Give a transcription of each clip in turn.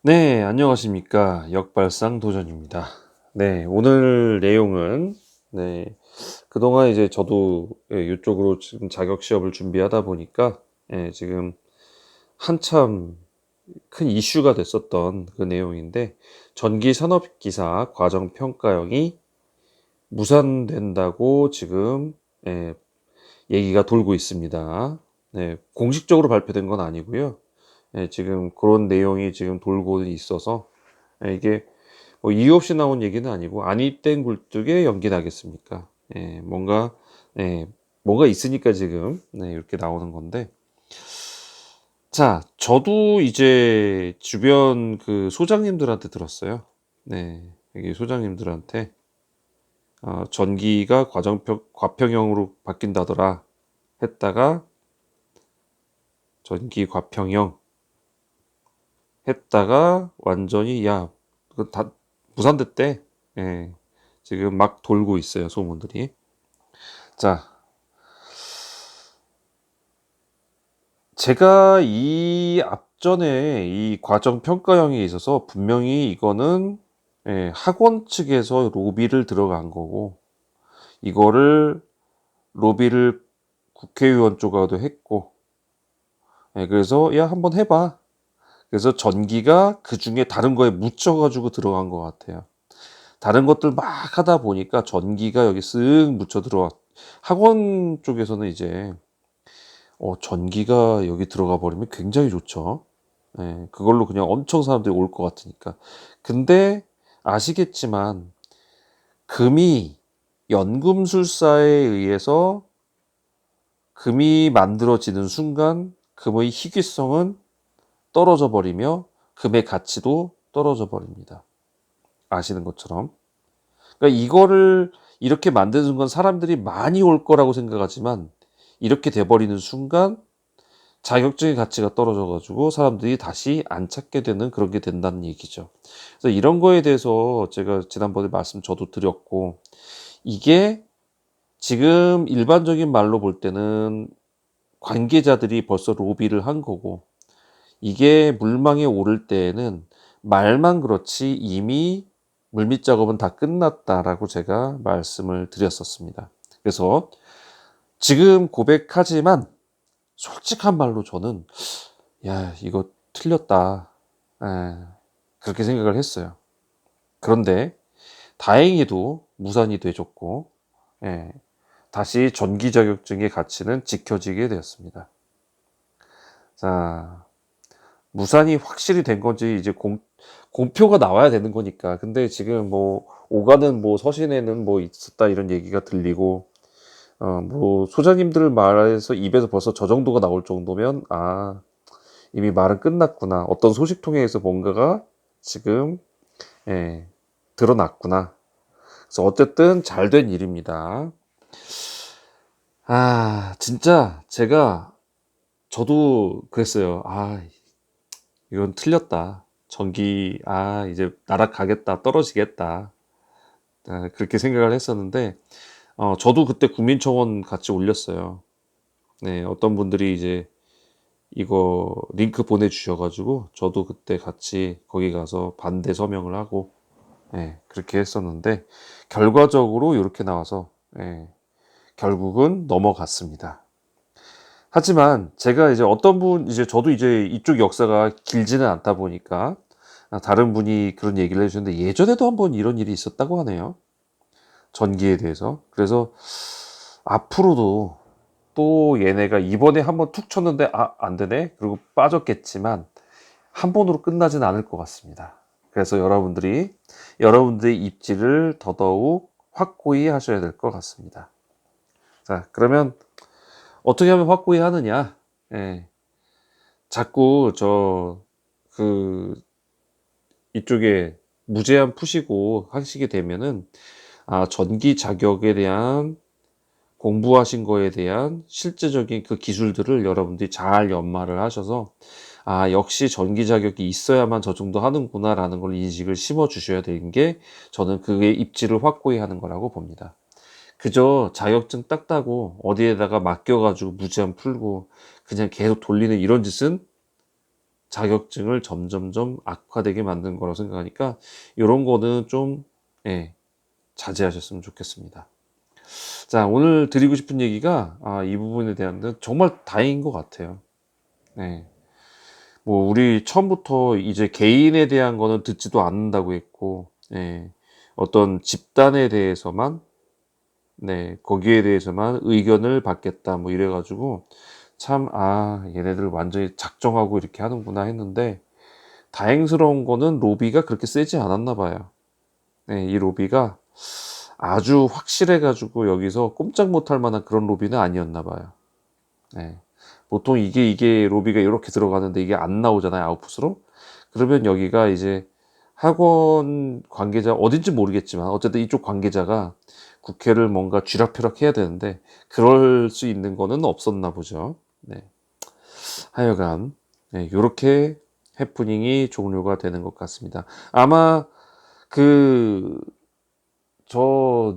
네, 안녕하십니까. 역발상 도전입니다. 네, 오늘 내용은, 그동안 이제 저도 이쪽으로 지금 자격 시험을 준비하다 보니까, 지금 한참 큰 이슈가 됐었던 그 내용인데, 전기 산업기사 과정평가형이 무산된다고 지금, 얘기가 돌고 있습니다. 네, 공식적으로 발표된 건 아니고요. 지금 그런 내용이 지금 돌고 있어서, 이게 뭐 이유 없이 나온 얘기는 아니고 안 입된 굴뚝에 연기 나겠습니까? 뭔가 뭔가 있으니까 지금 이렇게 나오는 건데, 자, 저도 이제 주변 그 소장님들한테 들었어요. 여기 소장님들한테 전기가 과평형으로 바뀐다더라 했다가 전기 과평형 했다가 완전히 야, 그거 다 무산됐대. 예, 지금 막 돌고 있어요, 소문들이. 자, 제가 이 앞전에 이 과정 평가형에 있어서 분명히 이거는 학원 측에서 로비를 들어간 거고, 이거를 로비를 국회의원 쪽하고도 했고, 그래서 야 한번 해봐. 그래서 전기가 그 중에 다른 거에 묻혀가지고 들어간 것 같아요. 다른 것들 막 하다 보니까 전기가 여기 쓱 묻혀 들어왔. 학원 쪽에서는 이제 전기가 여기 들어가 버리면 굉장히 좋죠. 그걸로 그냥 엄청 사람들이 올 것 같으니까. 근데 아시겠지만 금이 연금술사에 의해서 금이 만들어지는 순간 금의 희귀성은 떨어져 버리며 금의 가치도 떨어져 버립니다. 아시는 것처럼. 그러니까 이거를 이렇게 만드는 순간 사람들이 많이 올 거라고 생각하지만 이렇게 돼버리는 순간 자격증의 가치가 떨어져가지고 사람들이 다시 안 찾게 되는 그런 게 된다는 얘기죠. 그래서 이런 거에 대해서 제가 지난번에 말씀 저도 드렸고, 이게 지금 일반적인 말로 볼 때는 관계자들이 벌써 로비를 한 거고, 이게 물망에 오를 때에는 말만 그렇지 이미 물밑 작업은 다 끝났다라고 제가 말씀을 드렸었습니다. 그래서 지금 고백하지만 솔직한 말로 저는 야 이거 틀렸다. 그렇게 생각을 했어요. 그런데 다행히도 무산이 되졌고, 예, 다시 전기 자격증의 가치는 지켜지게 되었습니다. 자, 무산이 확실히 된 건지 이제 공표가 나와야 되는 거니까. 근데 지금 뭐 오가는 뭐 서신에는 뭐 있었다 이런 얘기가 들리고, 뭐 소장님들 말에서 입에서 벌써 저 정도가 나올 정도면 이미 말은 끝났구나. 어떤 소식통에서 뭔가가 지금 예, 드러났구나. 그래서 어쨌든 잘 된 일입니다. 진짜 저도 그랬어요. 이건 틀렸다. 전기, 이제 날아가겠다, 떨어지겠다. 그렇게 생각을 했었는데, 저도 그때 국민청원 같이 올렸어요. 네, 어떤 분들이 이제 이거 링크 보내주셔가지고, 저도 그때 같이 거기 가서 반대 서명을 하고, 그렇게 했었는데, 결과적으로 이렇게 나와서, 결국은 넘어갔습니다. 하지만 제가 이제 이제 저도 이제 이쪽 역사가 길지는 않다 보니까 다른 분이 그런 얘기를 해주셨는데 예전에도 한번 이런 일이 있었다고 하네요. 전기에 대해서. 그래서 앞으로도 또 얘네가 이번에 한번 툭 쳤는데 안 되네? 그리고 빠졌겠지만 한 번으로 끝나진 않을 것 같습니다. 그래서 여러분들의 입지를 더더욱 확고히 하셔야 될 것 같습니다. 자, 그러면 어떻게 하면 확고히 하느냐? 예, 자꾸 이쪽에 무제한 푸시고 하시게 되면은, 전기 자격에 대한 공부하신 거에 대한 실제적인 그 기술들을 여러분들이 잘 연마를 하셔서, 역시 전기 자격이 있어야만 저 정도 하는구나라는 걸 인식을 심어 주셔야 되는 게 저는 그게 입지를 확고히 하는 거라고 봅니다. 그저 자격증 딱 따고 어디에다가 맡겨가지고 무제한 풀고 그냥 계속 돌리는 이런 짓은 자격증을 점점점 악화되게 만든 거라고 생각하니까 이런 거는 좀 예, 자제하셨으면 좋겠습니다. 자, 오늘 드리고 싶은 얘기가 이 부분에 대한 정말 다행인 것 같아요. 네. 뭐 우리 처음부터 이제 개인에 대한 거는 듣지도 않는다고 했고, 예, 어떤 집단에 대해서만, 네, 거기에 대해서만 의견을 받겠다 뭐 이래가지고 참 얘네들 완전히 작정하고 이렇게 하는구나 했는데, 다행스러운 거는 로비가 그렇게 세지 않았나 봐요. 네, 이 로비가 아주 확실해가지고 여기서 꼼짝 못할 만한 그런 로비는 아니었나 봐요. 네. 보통 이게 로비가 이렇게 들어가는데 이게 안 나오잖아요, 아웃풋으로. 그러면 여기가 이제 학원 관계자, 어딘지 모르겠지만, 어쨌든 이쪽 관계자가 국회를 뭔가 쥐락펴락 해야 되는데, 그럴 수 있는 거는 없었나 보죠. 네. 하여간, 네, 요렇게 해프닝이 종료가 되는 것 같습니다. 아마,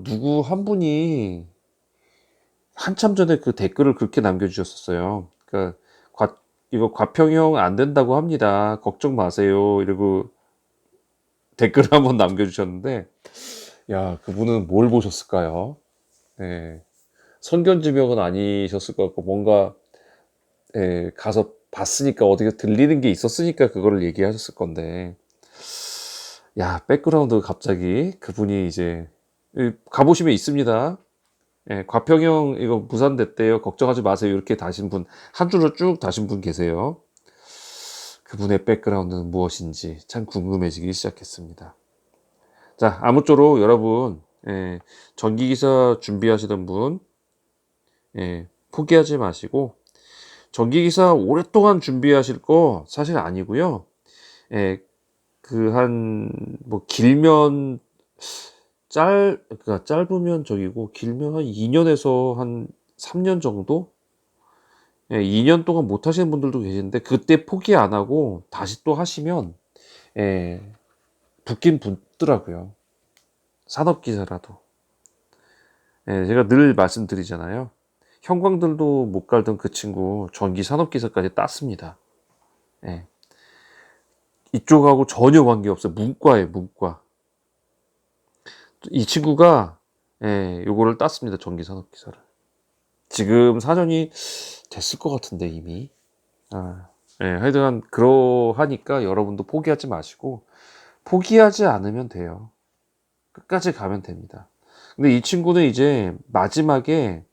누구 한 분이 한참 전에 그 댓글을 그렇게 남겨주셨었어요. 그러니까 이거 과평형 안 된다고 합니다. 걱정 마세요. 이러고 댓글을 한번 남겨주셨는데, 야, 그분은 뭘 보셨을까요? 예, 선견지명은 아니셨을 것 같고, 뭔가, 예, 가서 봤으니까 어디가 들리는 게 있었으니까 그거를 얘기하셨을 건데, 야, 백그라운드 갑자기 그분이 이제, 가보시면 있습니다. 예, 과평형 이거 무산됐대요. 걱정하지 마세요. 이렇게 다신 분, 한 줄로 쭉 다신 분 계세요. 그분의 백그라운드는 무엇인지 참 궁금해지기 시작했습니다. 자, 아무쪼록 여러분, 예, 전기기사 준비하시던 분, 예, 포기하지 마시고, 전기기사 오랫동안 준비하실 거 사실 아니고요. 예, 뭐, 길면, 그러니까 짧으면 저기고, 길면 한 2년에서 한 3년 정도? 예, 2년 동안 못 하시는 분들도 계시는데, 그때 포기 안 하고, 다시 또 하시면, 예, 붙긴 붙더라고요. 산업기사라도. 예, 제가 늘 말씀드리잖아요. 형광등도 못 갈던 그 친구 전기 산업기사까지 땄습니다. 예, 이쪽하고 전혀 관계없어요. 문과예요, 문과. 이 친구가 요거를 땄습니다. 전기 산업기사를. 지금 사전이 됐을 것 같은데 이미. 하여간 그러하니까 여러분도 포기하지 마시고 포기하지 않으면 돼요. 끝까지 가면 됩니다. 근데 이 친구는 이제 마지막에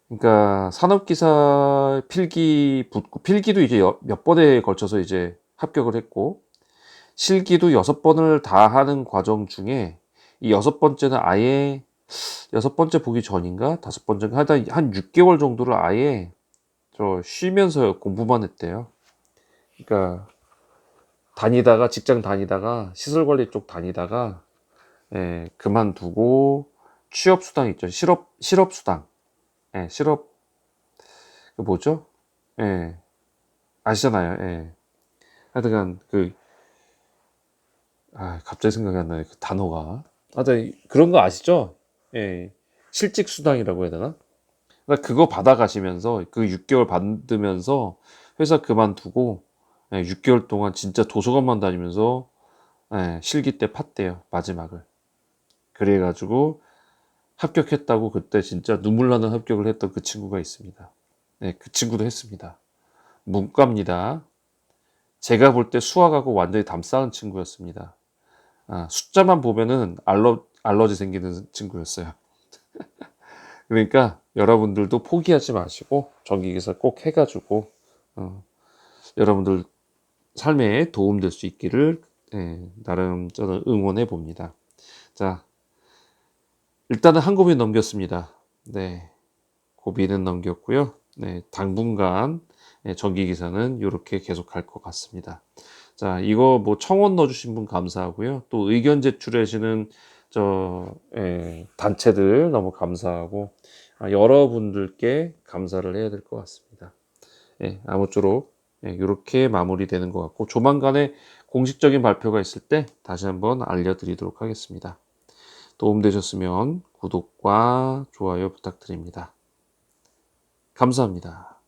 그러니까 산업기사 필기 붙고 필기도 이제 몇 번에 걸쳐서 이제 합격을 했고 실기도 6번을 다 하는 과정 중에 이 6번째는 아예 6번째 보기 전인가 5번째인가 하여튼 한 6개월 정도를 아예 저 쉬면서 공부만 했대요. 그러니까 다니다가 직장 다니다가 시설관리 쪽 다니다가 그만두고 취업 수당 있죠. 실업 수당. 실업 그 뭐죠? 예, 아시잖아요. 예. 하여튼간 갑자기 생각이 안 나네. 그 단어가. 그런 거 아시죠? 예. 실직 수당이라고 해야 되나? 그러니까 그거 받아가시면서 그 6개월 받으면서 회사 그만두고 6개월 동안 진짜 도서관만 다니면서 실기 때 팠대요. 마지막을. 그래가지고 합격했다고 그때 진짜 눈물 나는 합격을 했던 그 친구가 있습니다. 네, 그 친구도 했습니다. 문과입니다. 제가 볼 때 수학하고 완전히 담쌓은 친구였습니다. 숫자만 보면은 알러지 생기는 친구였어요. 그러니까 여러분들도 포기하지 마시고 전기기사 꼭 해가지고 여러분들 삶에 도움될 수 있기를 나름 저는 응원해 봅니다. 자, 일단은 한 고비 넘겼습니다. 네, 고비는 넘겼고요. 네, 당분간 전기기사는 이렇게 계속 갈 것 같습니다. 자, 이거 뭐 청원 넣어주신 분 감사하고요. 또 의견 제출하시는 단체들 너무 감사하고 여러분들께 감사를 해야 될 것 같습니다. 아무쪼록 이렇게 마무리되는 것 같고 조만간에 공식적인 발표가 있을 때 다시 한번 알려드리도록 하겠습니다. 도움되셨으면 구독과 좋아요 부탁드립니다. 감사합니다.